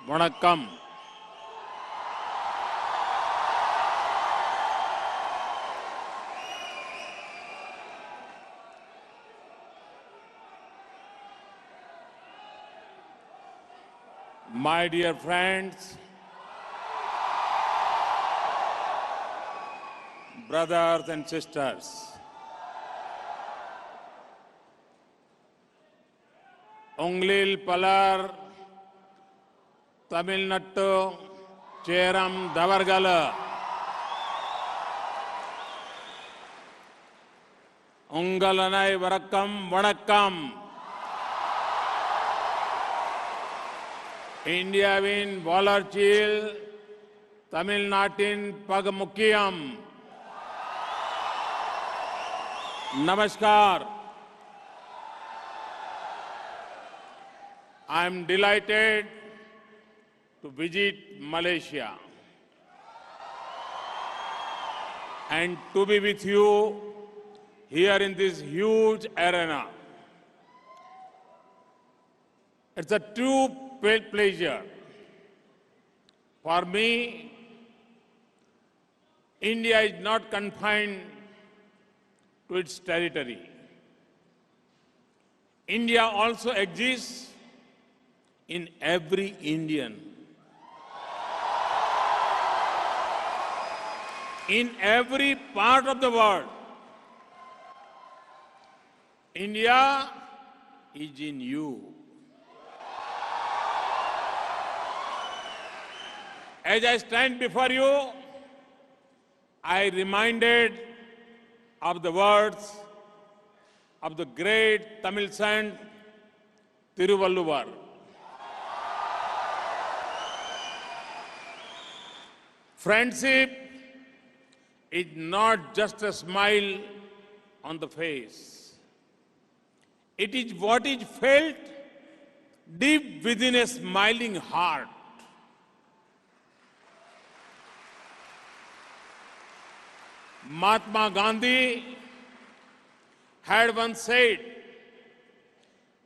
வணக்கம். My dear friends, brothers and sisters, Unglil Palar, Tamil Nadu, Cheram Davargala, Ungalanai Varakam Vanakkam, Indiavin Valarchil, Tamil Natin Pagamukiyam, Namaskar. I am delighted to visit Malaysia and to be with you here in this huge arena. It's a true pleasure. For me, India is not confined to its territory. India also exists in every Indian. In every part of the world, India is in you. As I stand before you, I reminded of the words of the great Tamil saint Tiruvalluvar. Friendship is not just a smile on the face. It is what is felt deep within a smiling heart. Mahatma Gandhi had once said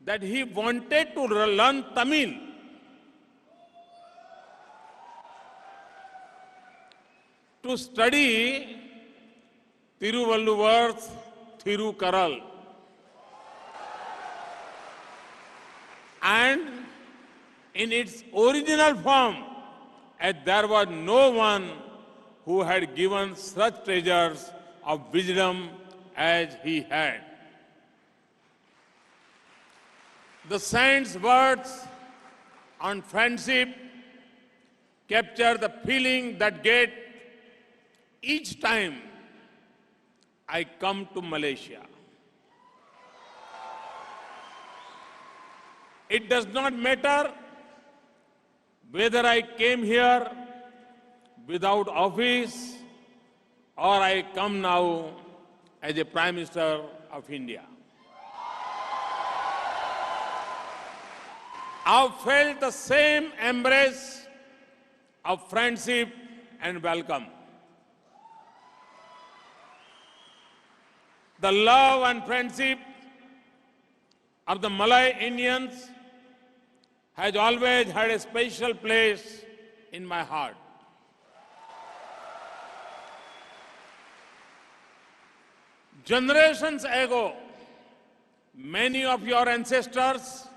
that he wanted to learn Tamil to study Tiruvalluvar's Thirukaral. And in its original form, as there was no one who had given such treasures of wisdom as he had. The saint's words on friendship capture the feeling that get each time I come to Malaysia. It does not matter whether I came here without office or I come now as a Prime Minister of India. I've felt the same embrace of friendship and welcome. The love and friendship of the Malay Indians has always had a special place in my heart. Generations ago, many of your ancestors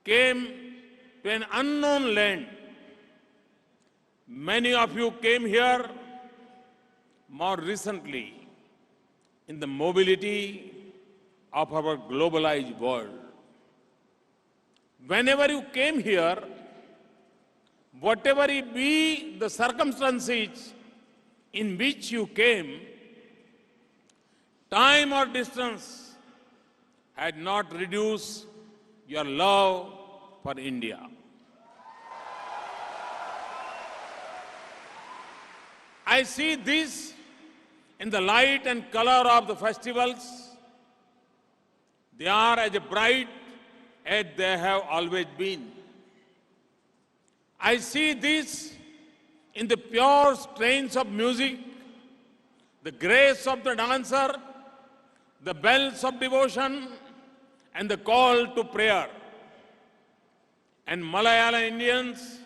came to an unknown land. Many of you came here more recently in the mobility of our globalized world. Whenever you came here, whatever it be the circumstances in which you came, time or distance had not reduced your love for India. I see this in the light and color of the festivals. They are as bright as they have always been. I see this in the pure strains of music, the grace of the dancer, the bells of devotion, and the call to prayer. and Malayalam Indians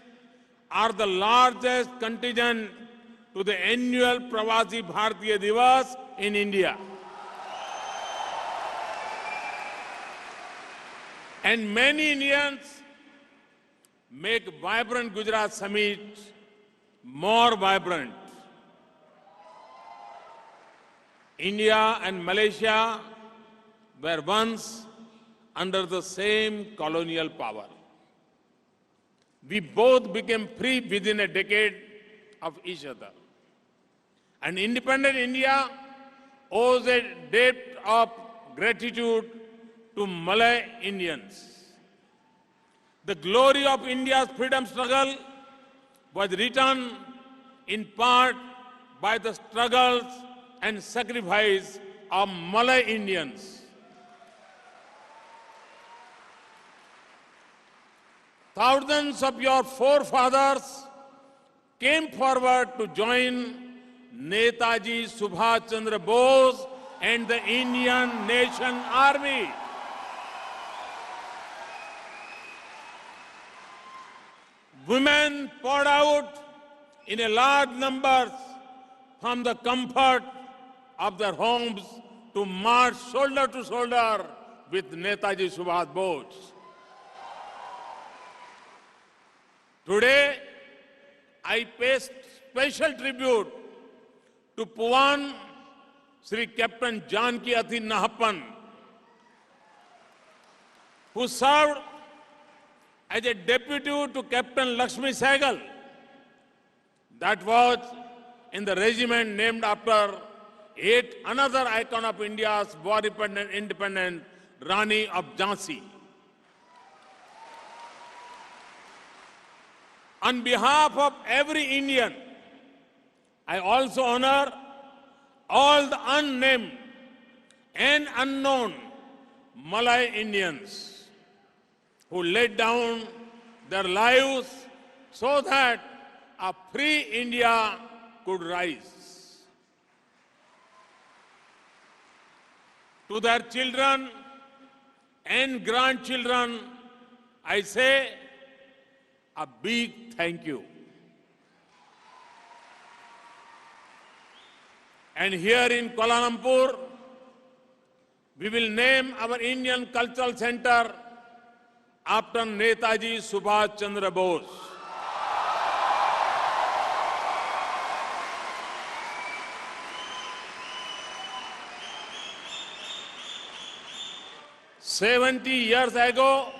are the largest contingent to the annual Pravasi Bharatiya Divas in India. And many Indians make vibrant Gujarat Summit more vibrant. India and Malaysia were once under the same colonial power. We both became free within a decade of each other. And independent India owes a debt of gratitude to Malay Indians. The glory of India's freedom struggle was written in part by the struggles and sacrifice of Malay Indians. Thousands of your forefathers came forward to join Netaji Subhash Chandra Bose and the Indian Nation Army. Women poured out in a large numbers from the comfort of their homes to march shoulder to shoulder with Netaji Subhash Bose. Today, I pay special tribute to Puan Sri Captain Janki Athi Nahapan, who served as a deputy to Captain Lakshmi Sehgal. That was in the regiment named after yet another icon of India's war independent, Rani of Jhansi. On behalf of every Indian, I also honor all the unnamed and unknown Malay Indians who laid down their lives so that a free India could rise. To their children and grandchildren, I say a big thank you. And here in Kuala Lumpur, we will name our Indian Cultural Center after Netaji Subhash Chandra Bose. "70 years ago,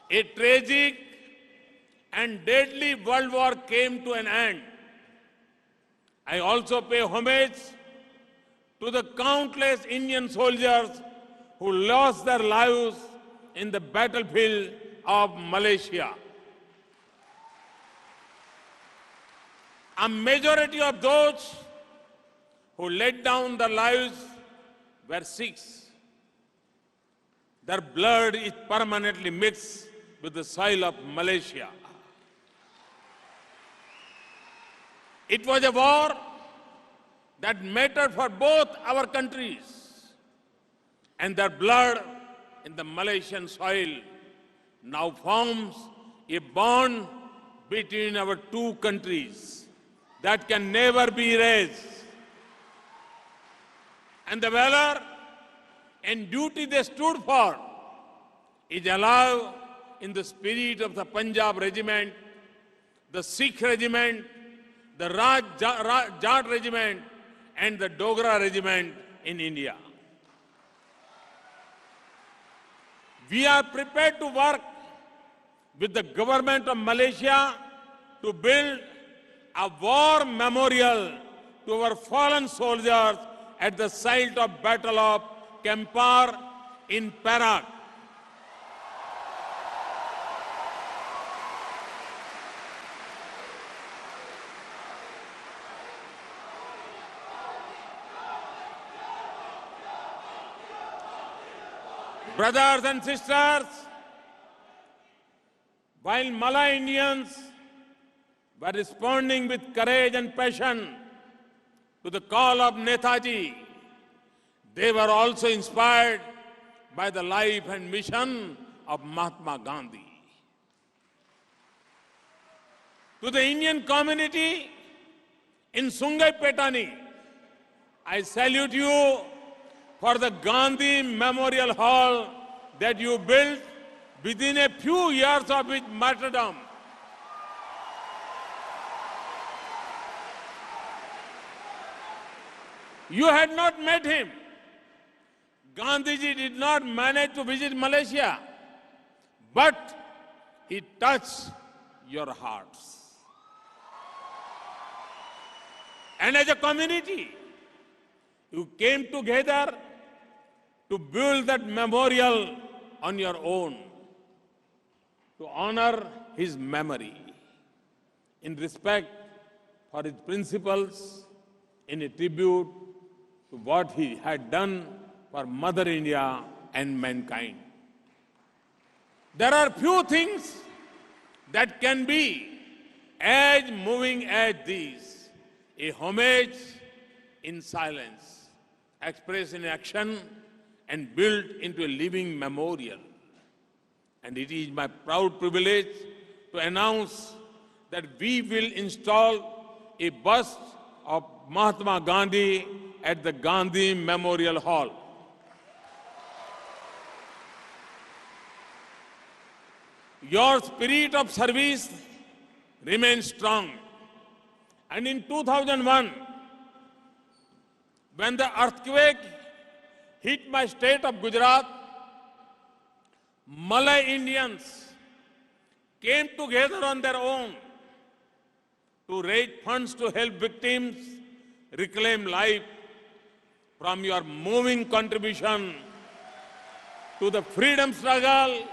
a tragic and deadly world war came to an end. I also pay homage to the countless Indian soldiers who lost their lives in the battlefield of Malaysia. A majority of those who laid down their lives were Sikhs. Their blood is permanently mixed with the soil of Malaysia. It was a war that mattered for both our countries, and their blood in the Malaysian soil now forms a bond between our two countries that can never be erased. And the valor and duty they stood for is alive in the spirit of the Punjab Regiment, the Sikh Regiment, the Jat Regiment, and the Dogra Regiment in India. We are prepared to work with the government of Malaysia to build a war memorial to our fallen soldiers at the site of Battle of Kampar in Perak. Brothers and sisters, while Malay Indians were responding with courage and passion to the call of Netaji, they were also inspired by the life and mission of Mahatma Gandhi. To the Indian community in Sungai Petani, I salute you for the Gandhi Memorial Hall that you built within a few years of its martyrdom. You had not met him. Gandhiji did not manage to visit Malaysia, but he touched your hearts. And as a community, you came together to build that memorial on your own, to honor his memory in respect for his principles, in a tribute to what he had done for Mother India and mankind. There are few things that can be as moving as these: a homage in silence, expressed in action, and built into a living memorial. And it is my proud privilege to announce that we will install a bust of Mahatma Gandhi at the Gandhi Memorial Hall. Your spirit of service remains strong. And in 2001, when the earthquake hit my state of Gujarat, Malay Indians came together on their own to raise funds to help victims reclaim life. From your moving contribution to the freedom struggle,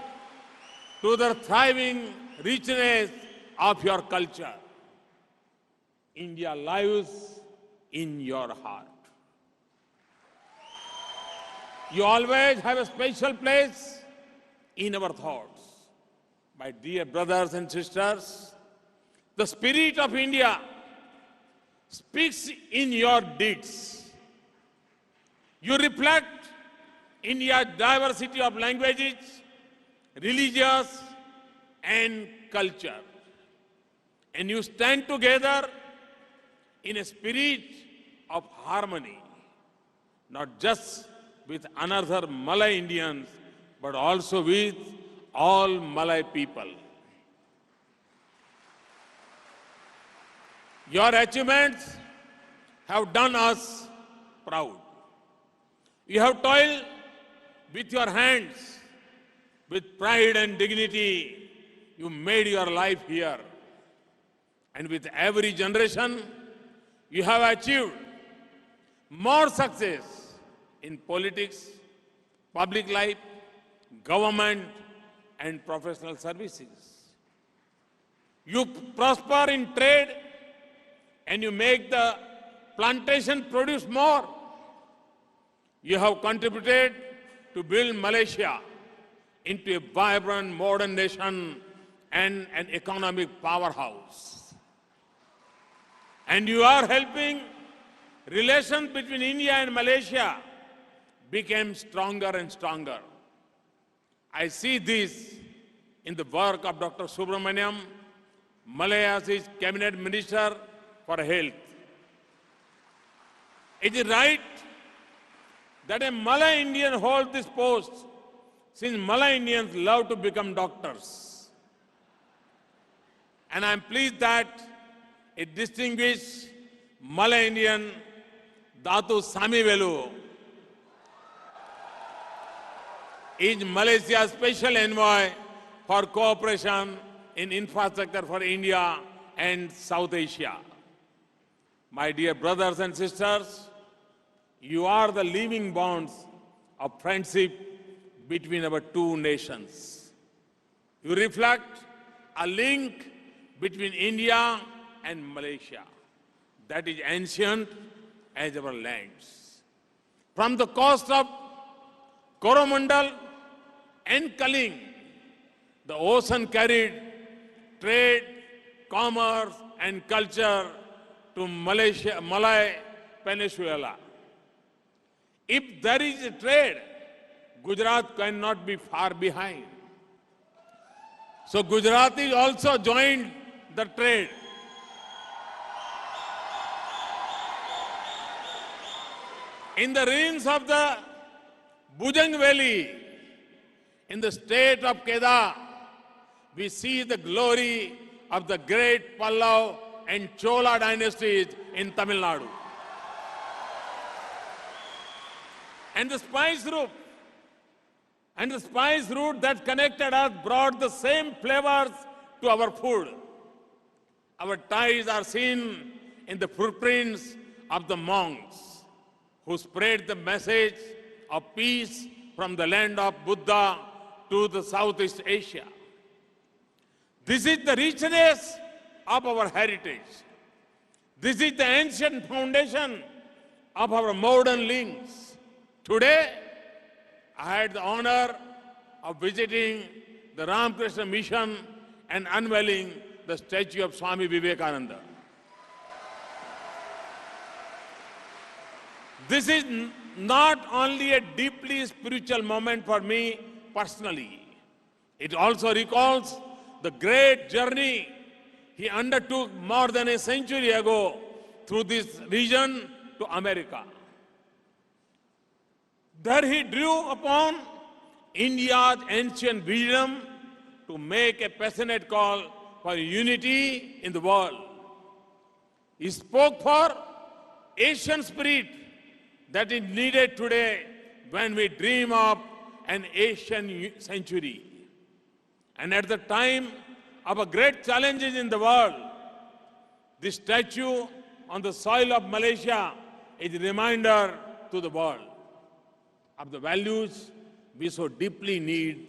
to the thriving richness of your culture, India lives in your heart. You always have a special place in our thoughts. My dear brothers and sisters, the spirit of India speaks in your deeds. You reflect India's diversity of languages, religions, and culture. And you stand together in a spirit of harmony, not just with another Malay Indians, but also with all Malay people. Your achievements have done us proud. You have toiled with your hands, with pride and dignity. You made your life here. And with every generation, you have achieved more success in politics, public life, government, and professional services. You prosper in trade, and you make the plantation produce more. You have contributed to build Malaysia into a vibrant modern nation and an economic powerhouse. And you are helping relations between India and Malaysia become stronger and stronger. I see this in the work of Dr. Subramaniam, Malaysia's Cabinet Minister for Health. It is right that a Malay Indian holds this post, since Malay Indians love to become doctors. And I am pleased that a distinguished Malay Indian, Datu Samivelu, is Malaysia's special envoy for cooperation in infrastructure for India and South Asia. My dear brothers and sisters, you are the living bonds of friendship between our two nations. You reflect a link between India and Malaysia that is ancient as our lands. From the coast of Coromandel and Kaling, the ocean carried trade, commerce, and culture to Malay Peninsula. If there is a trade, Gujarat cannot be far behind. So Gujaratis also joined the trade. In the ruins of the Bujang Valley, in the state of Kedah, we see the glory of the great Pallav and Chola dynasties in Tamil Nadu. And the spice route, that connected us brought the same flavors to our food. Our ties are seen in the footprints of the monks who spread the message of peace from the land of Buddha to the Southeast Asia. This is the richness of our heritage. This is the ancient foundation of our modern links. Today, I had the honor of visiting the Ramakrishna Mission and unveiling the statue of Swami Vivekananda. This is not only a deeply spiritual moment for me personally, it also recalls the great journey he undertook more than a century ago through this region to America. There he drew upon India's ancient wisdom to make a passionate call for unity in the world. He spoke for Asian spirit that is needed today when we dream of an Asian century. And at the time of a great challenges in the world, this statue on the soil of Malaysia is a reminder to the world of the values we so deeply need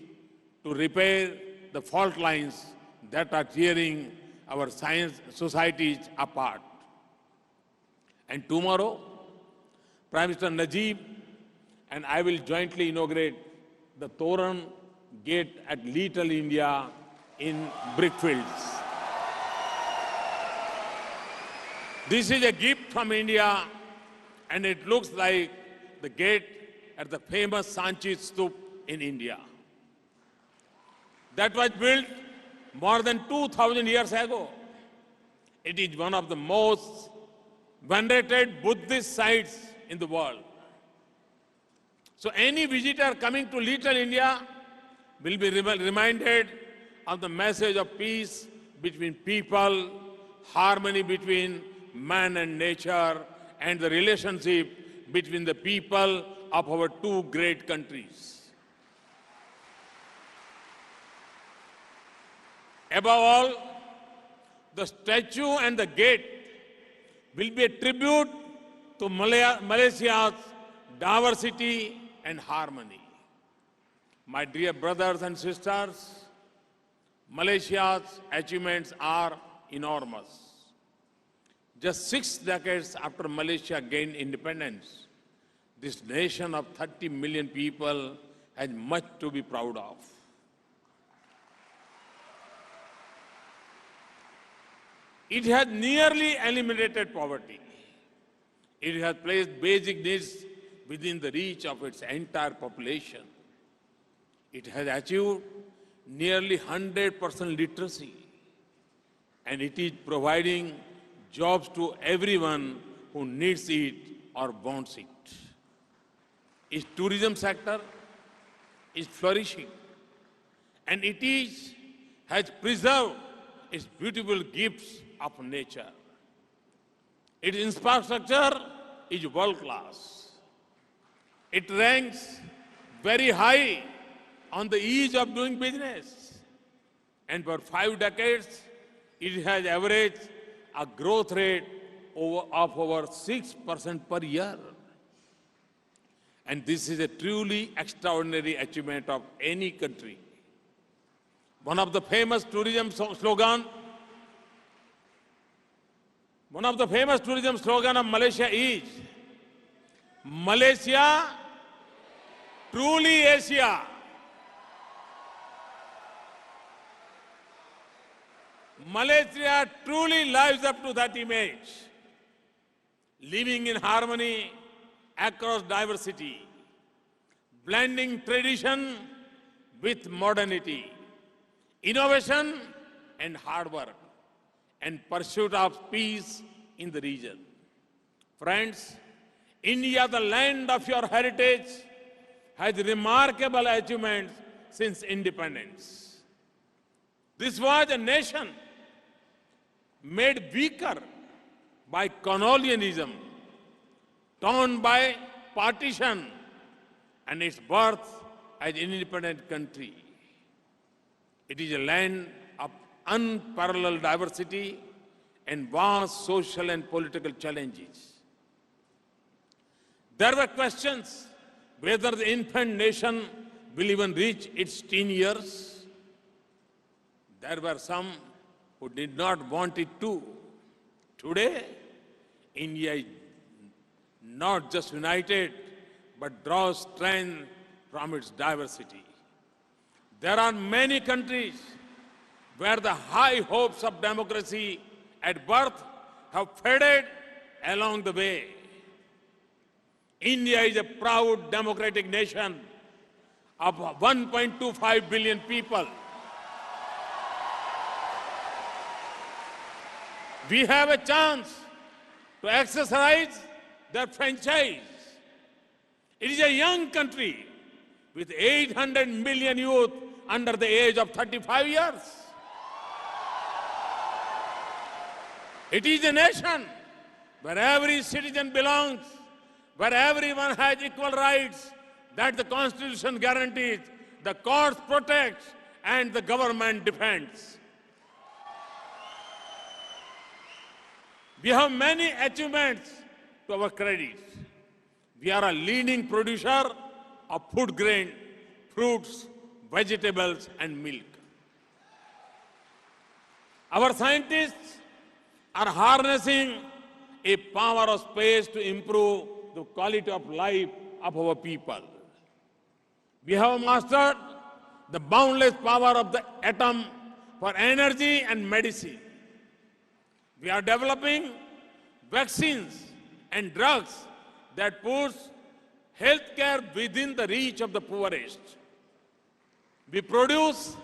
to repair the fault lines that are tearing our science societies apart. And tomorrow, Prime Minister Najib and I will jointly inaugurate the Toran Gate at Little India in Brickfields. This is a gift from India, and it looks like the gate at the famous Sanchi Stup in India. That was built more than 2,000 years ago. It is one of the most venerated Buddhist sites in the world. So any visitor coming to Little India will be reminded of the message of peace between people, harmony between man and nature, and the relationship between the people of our two great countries. Above all, the statue and the gate will be a tribute to Malaysia's diversity and harmony. My dear brothers and sisters, Malaysia's achievements are enormous. Just 6 decades after Malaysia gained independence, this nation of 30 million people has much to be proud of. It has nearly eliminated poverty. It has placed basic needs within the reach of its entire population. It has achieved nearly 100% literacy, and it is providing jobs to everyone who needs it or wants it. Its tourism sector is flourishing, and has preserved its beautiful gifts of nature. Its infrastructure is world class. It ranks very high on the ease of doing business. And for 5 decades, it has averaged a growth rate of over 6% per year. And this is a truly extraordinary achievement of any country. One of the famous tourism slogans of Malaysia is, Malaysia, truly Asia. Malaysia truly lives up to that image, living in harmony across diversity, blending tradition with modernity, innovation and hard work. and pursuit of peace in the region. Friends, India, the land of your heritage, has remarkable achievements since independence. This was a nation made weaker by colonialism, torn by partition, and its birth as an independent country. It is a land of unparalleled diversity and vast social and political challenges. There were questions whether the infant nation will even reach its teen years. There were some who did not want it to. Today, India is not just united, but draws strength from its diversity. There are many countries where the high hopes of democracy at birth have faded along the way. India is a proud democratic nation of 1.25 billion people. We have a chance to exercise their franchise. It is a young country with 800 million youth under the age of 35 years. It is a nation where every citizen belongs, where everyone has equal rights that the Constitution guarantees, the courts protect, and the government defends. We have many achievements to our credit. We are a leading producer of food grain, fruits, vegetables, and milk. Our scientists are harnessing a power of space to improve the quality of life of our people. We have mastered the boundless power of the atom for energy and medicine. We are developing vaccines and drugs that puts healthcare within the reach of the poorest. We produce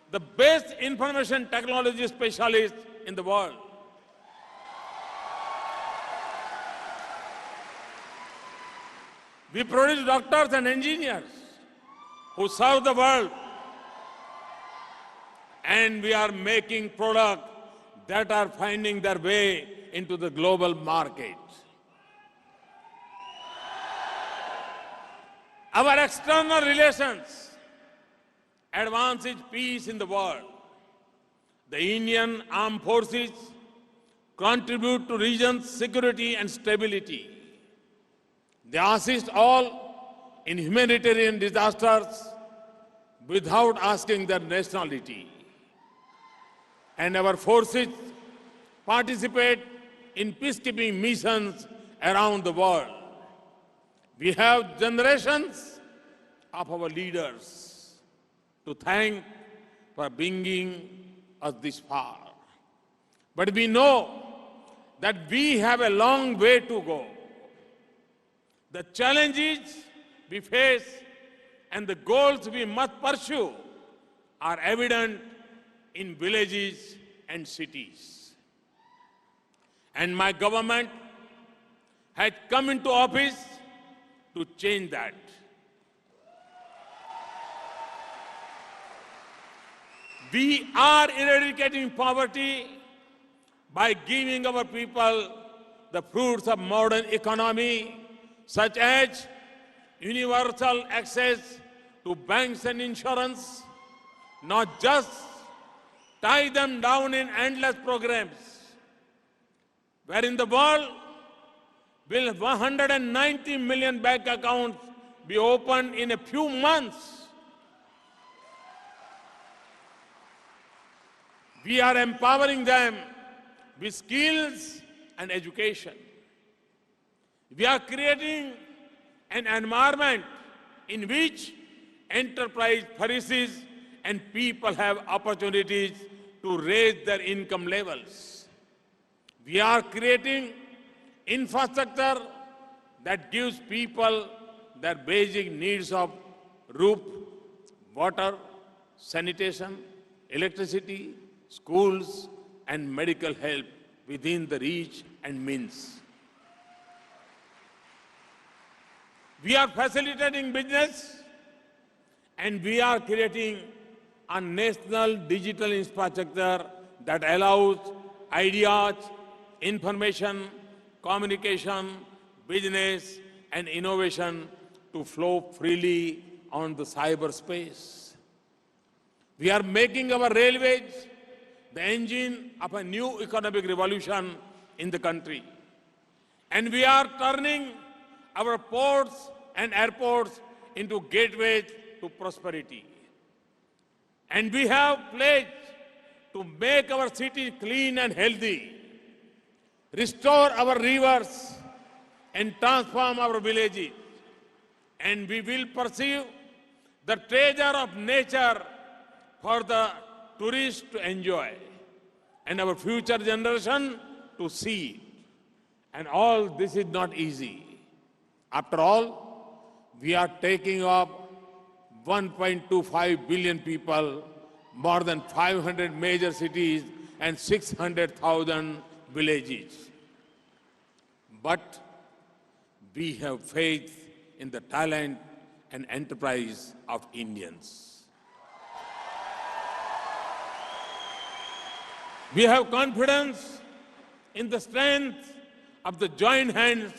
the best information technology specialists in the world. We produce doctors and engineers who serve the world. And we are making products that are finding their way into the global market. Our external relations advances peace in the world. The Indian armed forces contribute to region's security and stability. They assist all in humanitarian disasters without asking their nationality. And our forces participate in peacekeeping missions around the world. We have generations of our leaders to thank for bringing us this far. But we know that we have a long way to go. The challenges we face and the goals we must pursue are evident in villages and cities. And my government has come into office to change that. We are eradicating poverty by giving our people the fruits of modern economy, such as universal access to banks and insurance, not just tie them down in endless programs. Where in the world will 190 million bank accounts be opened in a few months? We are empowering them with skills and education. We are creating an environment in which enterprise flourishes and people have opportunities to raise their income levels. We are creating infrastructure that gives people their basic needs of roof, water, sanitation, electricity, schools, and medical help within the reach and means. We are facilitating business and we are creating a national digital infrastructure that allows ideas, information, communication, business and innovation to flow freely on the cyberspace. We are making our railways the engine of a new economic revolution in the country. And we are turning our ports and airports into gateways to prosperity. And we have pledged to make our cities clean and healthy, restore our rivers, and transform our villages. And we will pursue the treasure of nature for the tourists to enjoy and our future generation to see. And all this is not easy. After all, we are taking up 1.25 billion people, more than 500 major cities and 600,000 villages. But we have faith in the talent and enterprise of Indians. We have confidence in the strength of the joint hands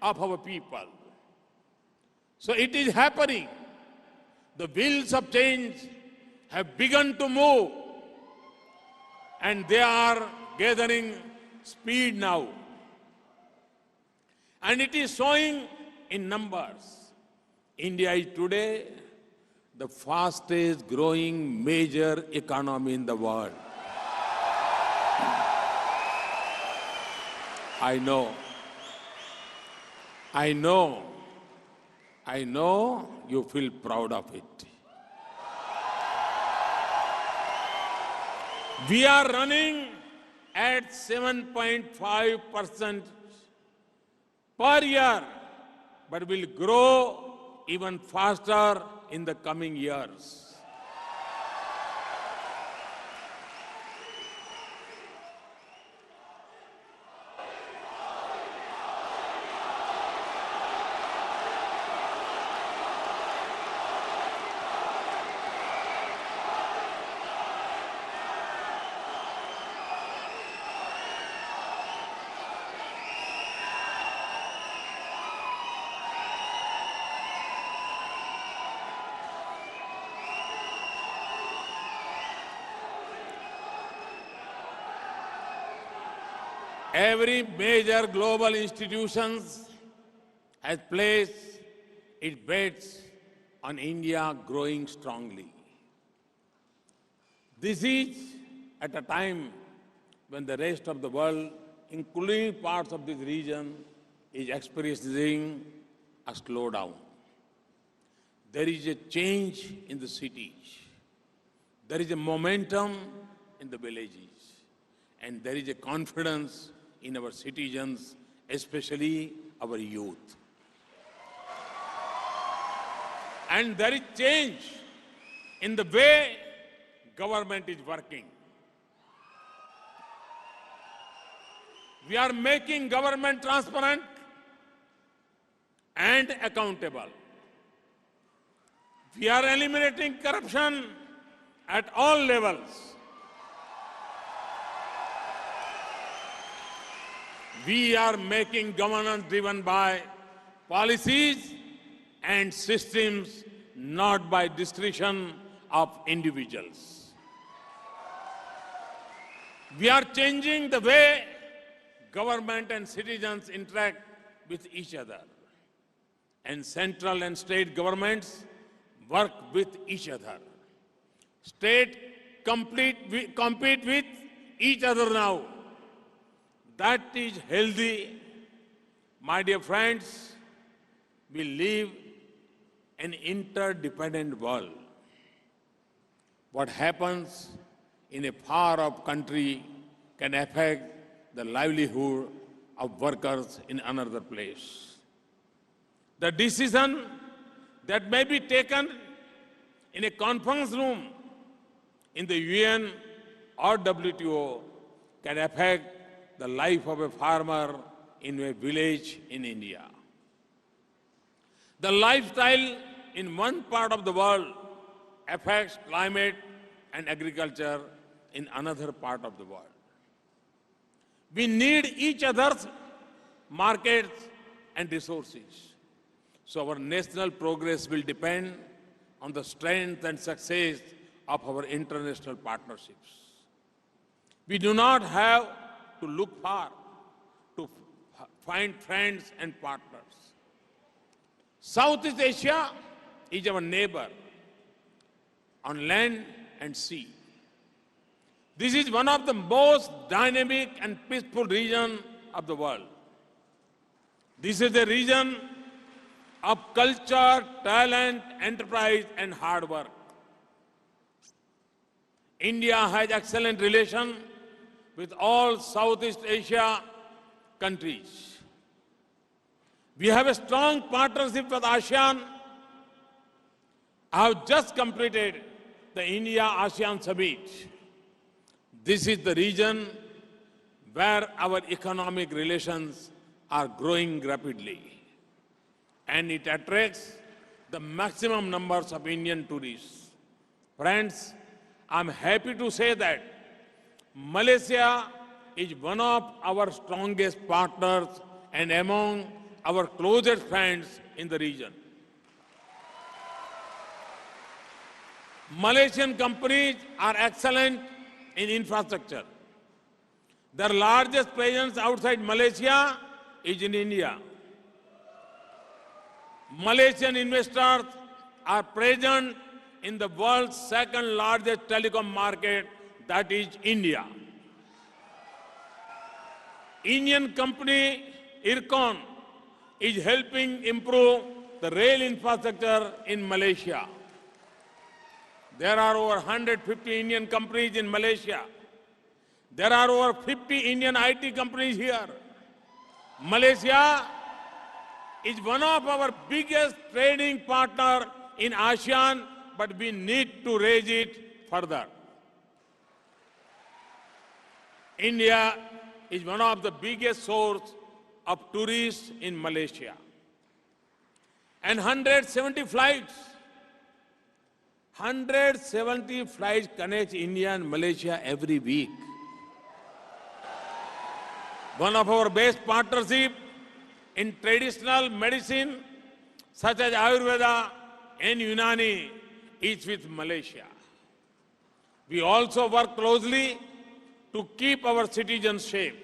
of our people. So it is happening. The wheels of change have begun to move and they are gathering speed now. And it is showing in numbers. India is today the fastest growing major economy in the world. I know you feel proud of it. We are running at 7.5% per year, but will grow even faster in the coming years. Every major global institution has placed its bets on India growing strongly. This is at a time when the rest of the world, including parts of this region, is experiencing a slowdown. There is a change in the cities. There is a momentum in the villages. And there is a confidence in our citizens, especially our youth. And there is change in the way government is working. We are making government transparent and accountable. We are eliminating corruption at all levels. We are making governance driven by policies and systems, not by discretion of individuals. We are changing the way government and citizens interact with each other. And central and state governments work with each other. States compete with each other now. That is healthy. My dear friends, we live in an interdependent world. What happens in a far-off country can affect the livelihood of workers in another place. The decision that may be taken in a conference room in the UN or WTO can affect the life of a farmer in a village in India. The lifestyle in one part of the world affects climate and agriculture in another part of the world. We need each other's markets and resources. So our national progress will depend on the strength and success of our international partnerships. We do not have to look far to find friends and partners. Southeast Asia is our neighbor on land and sea. This is one of the most dynamic and peaceful regions of the world. This is a region of culture, talent, enterprise, and hard work. India has excellent relations with all Southeast Asia countries. We have a strong partnership with ASEAN. I have just completed the India-ASEAN Summit. This is the region where our economic relations are growing rapidly, and it attracts the maximum numbers of Indian tourists. Friends, I'm happy to say that Malaysia is one of our strongest partners and among our closest friends in the region. Malaysian companies are excellent in infrastructure. Their largest presence outside Malaysia is in India. Malaysian investors are present in the world's second largest telecom market, that is India. Indian company Ircon is helping improve the rail infrastructure in Malaysia. There are over 150 Indian companies in Malaysia. There are over 50 Indian IT companies here. Malaysia is one of our biggest trading partners in ASEAN, but we need to raise it further. India is one of the biggest sources of tourists in Malaysia. And 170 flights connect India and Malaysia every week. One of our best partnerships in traditional medicine, such as Ayurveda and Unani, is with Malaysia. We also work closely to keep our citizens safe.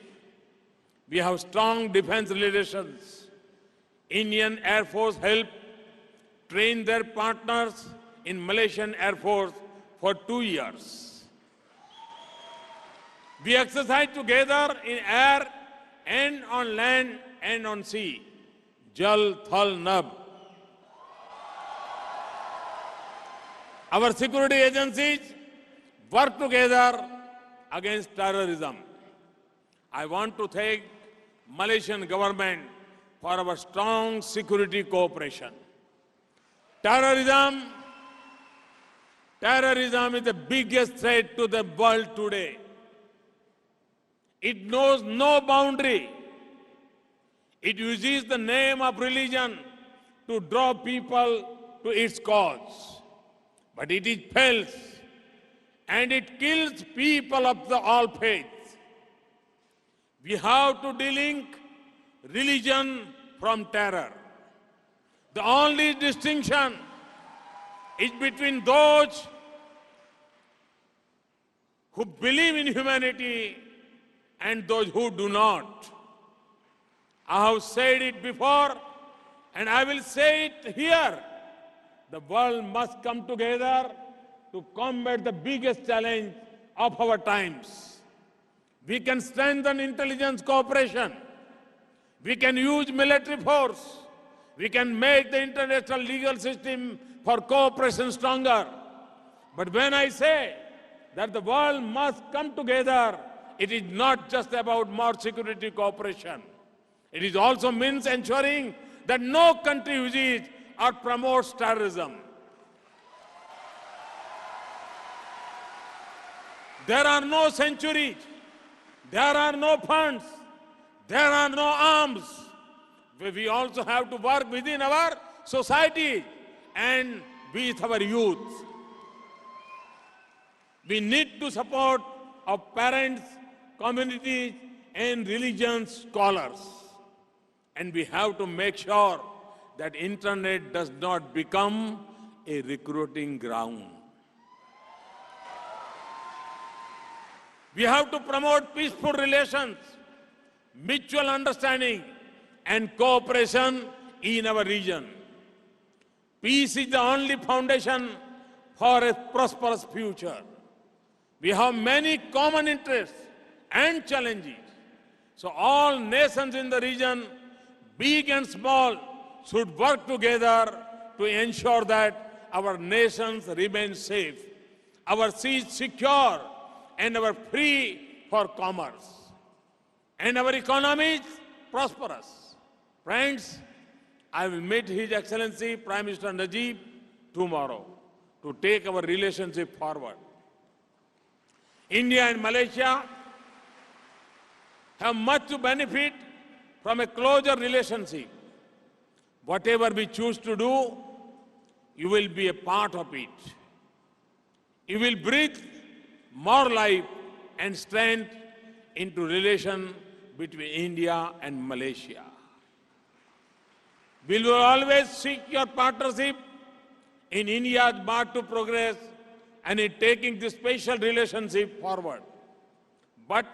We have strong defense relations. Indian Air Force helped train their partners in Malaysian Air Force for 2 years. We exercise together in air and on land and on sea. Jal, Thal, Nab. Our security agencies work together against terrorism. I want to thank Malaysian government for our strong security cooperation. Terrorism is the biggest threat to the world today. It knows no boundary. It uses the name of religion to draw people to its cause. But it is false, and it kills people of all faiths. We have to delink religion from terror. The only distinction is between those who believe in humanity and those who do not. I have said it before, and I will say it here. The world must come together to combat the biggest challenge of our times. We can strengthen intelligence cooperation. We can use military force. We can make the international legal system for cooperation stronger. But when I say that the world must come together, it is not just about more security cooperation. It is also means ensuring that no country uses or promotes terrorism. There are no centuries There are no funds. There are no arms. We also have to work within our society and with our youth. We need to support our parents, communities, and religion scholars. And we have to make sure that internet does not become a recruiting ground. We have to promote peaceful relations, mutual understanding, and cooperation in our region. Peace is the only foundation for a prosperous future. We have many common interests and challenges. So all nations in the region, big and small, should work together to ensure that our nations remain safe, our seas secure, and our free for commerce, and our economies prosperous. Friends, I will meet His Excellency Prime Minister Najib tomorrow to take our relationship forward. India and Malaysia have much to benefit from a closer relationship. Whatever we choose to do, you will be a part of it. You will breathe more life and strength into relation between India and Malaysia. We will always seek your partnership in India's march to progress and in taking this special relationship forward. But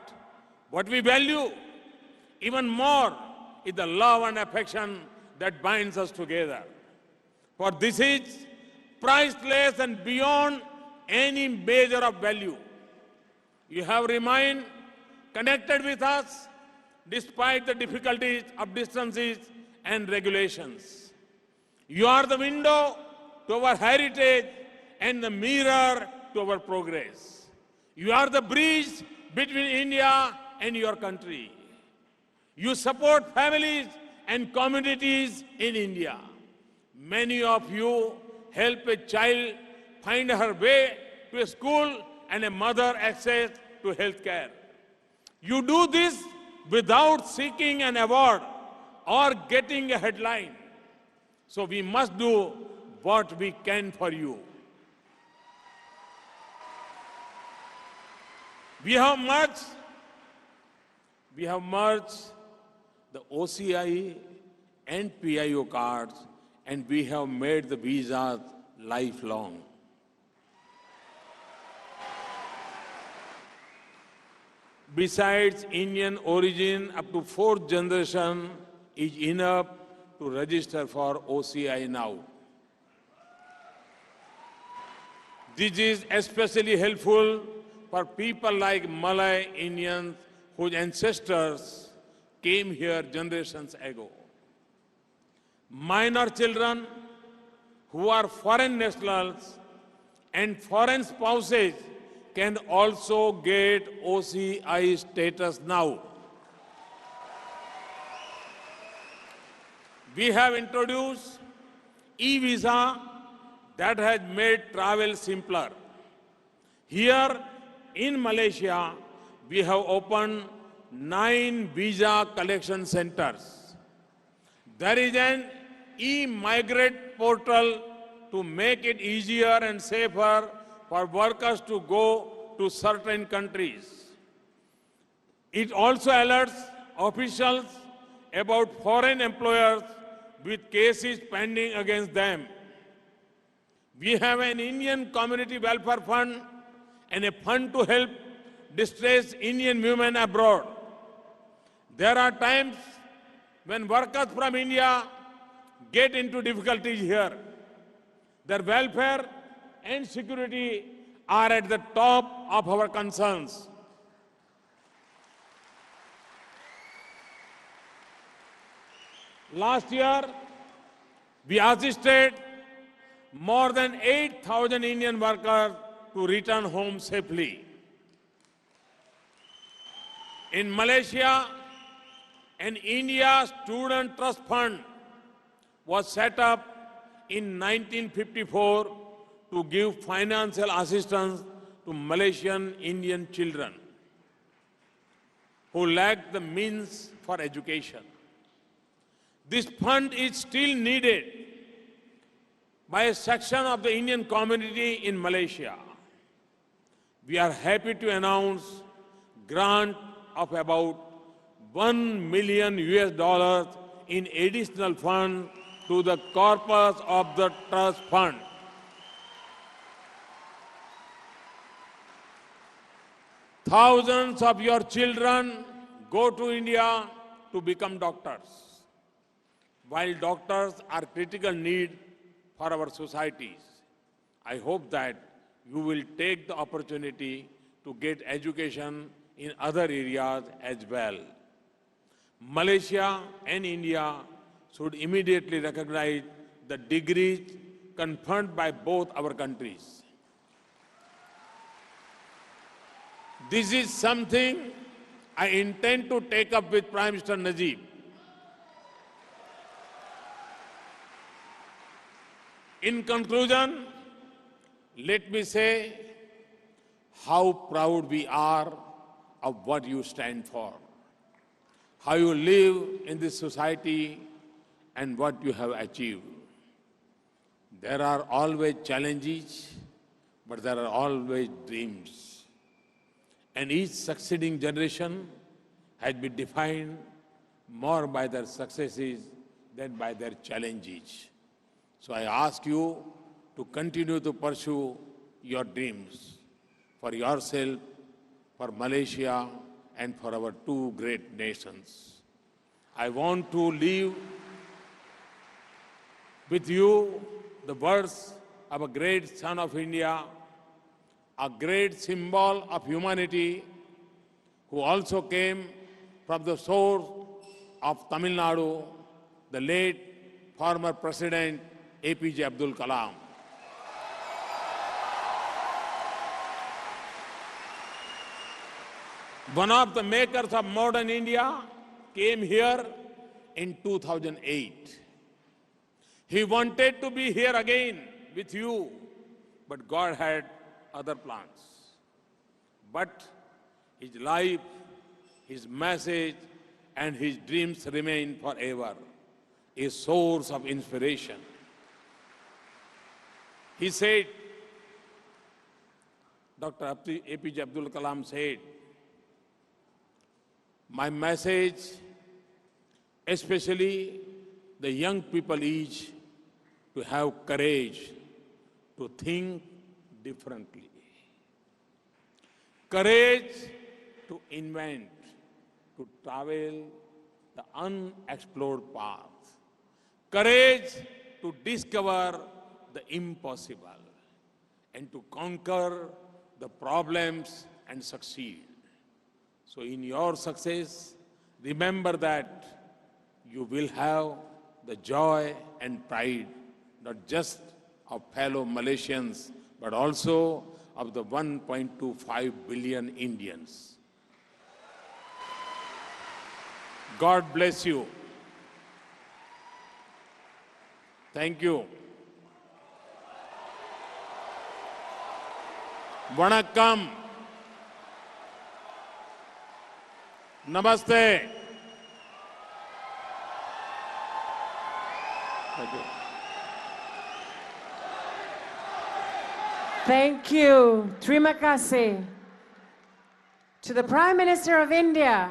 what we value even more is the love and affection that binds us together. For this is priceless and beyond any measure of value. You have remained connected with us despite the difficulties of distances and regulations. You are the window to our heritage and the mirror to our progress. You are the bridge between India and your country. You support families and communities in India. Many of you help a child find her way to a school and a mother access to health care. You do this without seeking an award or getting a headline. So we must do what we can for you. We have merged the OCI and PIO cards, and we have made the visas lifelong. Besides Indian origin, up to fourth generation is enough to register for OCI now. This is especially helpful for people like Malay Indians whose ancestors came here generations ago. Minor children who are foreign nationals and foreign spouses can also get OCI status now. We have introduced e-visa that has made travel simpler. Here in Malaysia, we have opened 9 visa collection centers. There is an e-migrate portal to make it easier and safer for workers to go to certain countries. It also alerts officials about foreign employers with cases pending against them. We have an Indian Community Welfare Fund and a fund to help distressed Indian women abroad. There are times when workers from India get into difficulties here. Their welfare and security are at the top of our concerns. Last year, we assisted more than 8,000 Indian workers to return home safely. In Malaysia, an India Student Trust Fund was set up in 1954 to give financial assistance to Malaysian Indian children. who lack the means for education. This fund is still needed by a section of the Indian community in Malaysia. We are happy to announce grant of about $1 million in additional fund to the corpus of the trust fund. Thousands of your children go to India to become doctors. While doctors are critical need for our societies, I hope that you will take the opportunity to get education in other areas as well. Malaysia and India should immediately recognize the degrees conferred by both our countries. This is something I intend to take up with Prime Minister Najib. In conclusion, let me say how proud we are of what you stand for, how you live in this society, and what you have achieved. There are always challenges, but there are always dreams. And each succeeding generation has been defined more by their successes than by their challenges. So I ask you to continue to pursue your dreams for yourself, for Malaysia, and for our two great nations. I want to leave with you the words of a great son of India, a great symbol of humanity, who also came from the source of Tamil Nadu, the late former President APJ Abdul Kalam. One of the makers of modern India came here in 2008. He wanted to be here again with you, but God had other plans. But his life, his message, and his dreams remain forever a source of inspiration. He said, Dr. APJ Abdul Kalam said, my message, especially the young people, is to have courage to think differently. Courage to invent, to travel the unexplored path. Courage to discover the impossible and to conquer the problems and succeed. So in your success, remember that you will have the joy and pride, not just of fellow Malaysians, but also of the 1.25 billion Indians. God bless you. Thank you. Vanakkam. Namaste. Thank you. Thank you. Terima kasih. To the Prime Minister of India,